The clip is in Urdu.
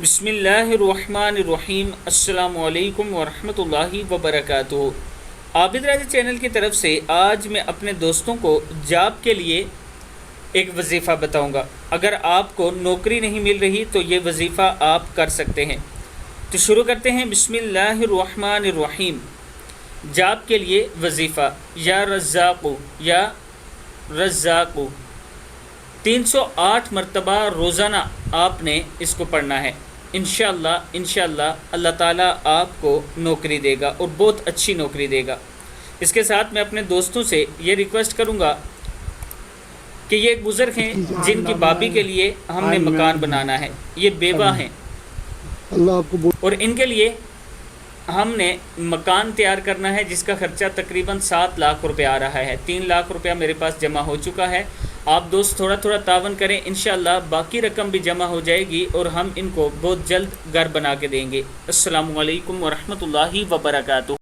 بسم اللہ الرحمن الرحیم۔ السلام علیکم ورحمۃ اللہ وبرکاتہ۔ عابد راضی چینل کی طرف سے آج میں اپنے دوستوں کو جاب کے لیے ایک وظیفہ بتاؤں گا۔ اگر آپ کو نوکری نہیں مل رہی تو یہ وظیفہ آپ کر سکتے ہیں۔ تو شروع کرتے ہیں۔ بسم اللہ الرحمن الرحیم۔ جاب کے لیے وظیفہ یا رزاق 308 مرتبہ روزانہ آپ نے اس کو پڑھنا ہے۔ انشاءاللہ اللہ تعالیٰ آپ کو نوکری دے گا اور بہت اچھی نوکری دے گا۔ اس کے ساتھ میں اپنے دوستوں سے یہ ریکویسٹ کروں گا کہ یہ ایک بزرگ ہیں جن کی بابی کے لیے ہم نے مکان بنانا ہے، یہ بیوہ ہیں اور ان کے لیے ہم نے مکان تیار کرنا ہے جس کا خرچہ تقریباً 7 لاکھ روپے آ رہا ہے۔ 3 لاکھ روپیہ میرے پاس جمع ہو چکا ہے۔ آپ دوست تھوڑا تھوڑا تعاون کریں، انشاءاللہ باقی رقم بھی جمع ہو جائے گی اور ہم ان کو بہت جلد گھر بنا کے دیں گے۔ السلام علیکم ورحمۃ اللہ وبرکاتہ۔